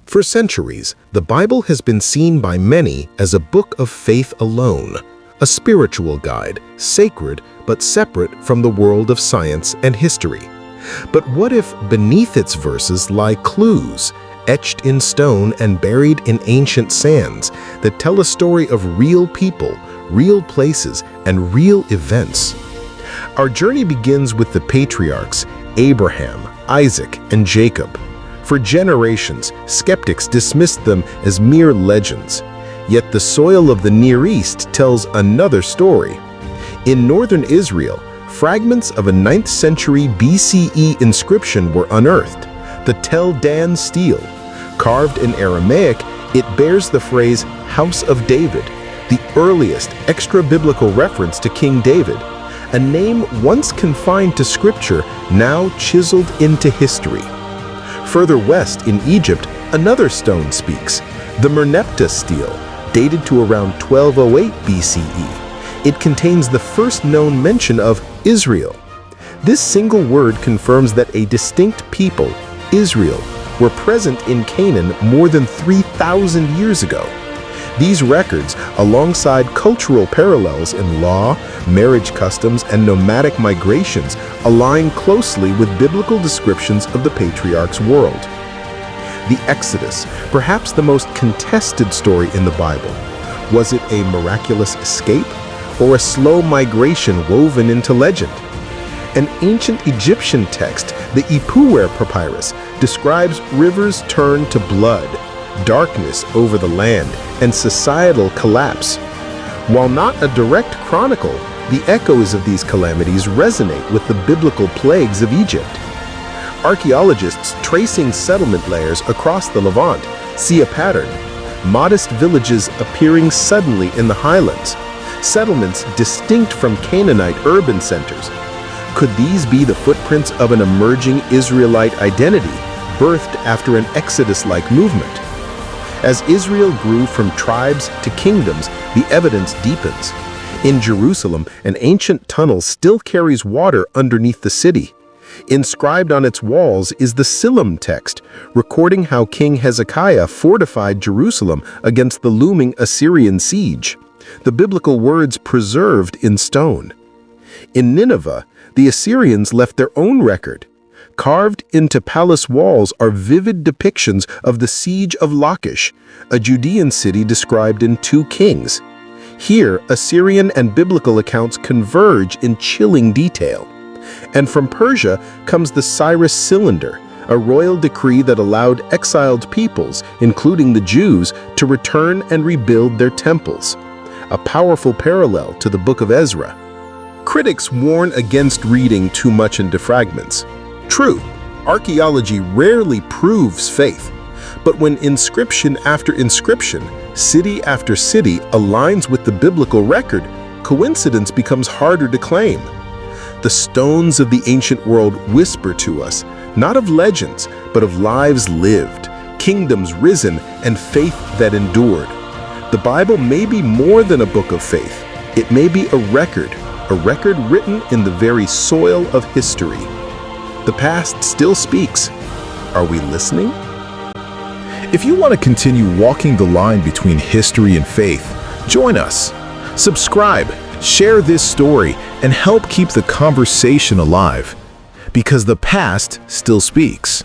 For centuries, the Bible has been seen by many as a book of faith alone, a spiritual guide, sacred but separate from the world of science and history. But what if beneath its verses lie clues, etched in stone and buried in ancient sands, that tell a story of real people, real places, and real events? Our journey begins with the patriarchs, Abraham, Isaac, and Jacob. For generations, skeptics dismissed them as mere legends. Yet the soil of the Near East tells another story. In northern Israel, fragments of a 9th century BCE inscription were unearthed, the Tel Dan Stele. Carved in Aramaic, it bears the phrase House of David, the earliest extra-biblical reference to King David, a name once confined to scripture, now chiseled into history. Further west in Egypt, another stone speaks, the Merneptah Stele, dated to around 1208 BCE. It contains the first known mention of Israel. This single word confirms that a distinct people, Israel, were present in Canaan more than 3,000 years ago. These records, alongside cultural parallels in law, marriage customs, and nomadic migrations, align closely with biblical descriptions of the patriarchs' world. The Exodus, perhaps the most contested story in the Bible. Was it a miraculous escape or a slow migration woven into legend? An ancient Egyptian text, the Ipuwer Papyrus, describes rivers turned to blood, darkness over the land, and societal collapse. While not a direct chronicle, the echoes of these calamities resonate with the biblical plagues of Egypt. Archaeologists tracing settlement layers across the Levant see a pattern: modest villages appearing suddenly in the highlands, settlements distinct from Canaanite urban centers. Could these be the footprints of an emerging Israelite identity, birthed after an Exodus-like movement? As Israel grew from tribes to kingdoms, the evidence deepens. In Jerusalem, an ancient tunnel still carries water underneath the city. Inscribed on its walls is the Silim text, recording how King Hezekiah fortified Jerusalem against the looming Assyrian siege, the biblical words preserved in stone. In Nineveh, the Assyrians left their own record. Carved into palace walls are vivid depictions of the siege of Lachish, a Judean city described in 2 Kings. Here, Assyrian and biblical accounts converge in chilling detail. And from Persia comes the Cyrus Cylinder, a royal decree that allowed exiled peoples, including the Jews, to return and rebuild their temples, a powerful parallel to the Book of Ezra. Critics warn against reading too much into fragments. True, archaeology rarely proves faith, but when inscription after inscription, city after city aligns with the biblical record, coincidence becomes harder to claim. The stones of the ancient world whisper to us, not of legends, but of lives lived, kingdoms risen, and faith that endured. The Bible may be more than a book of faith. It may be a record written in the very soil of history. The past still speaks. Are we listening? If you want to continue walking the line between history and faith, join us. Subscribe, share this story, and help keep the conversation alive, because the past still speaks.